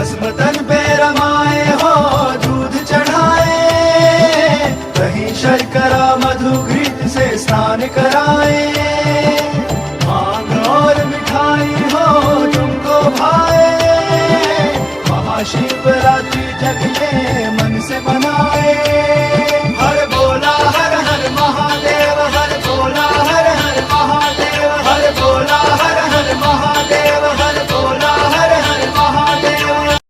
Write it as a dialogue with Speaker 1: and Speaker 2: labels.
Speaker 1: भस्म तन पे रमाए हो दूध चढ़ाए, कहीं शर्करा मधु घृत से स्नान कराए। मांग और मिठाई हो तुमको भाए, महाशिवरात्रि जग में मन से मनाए।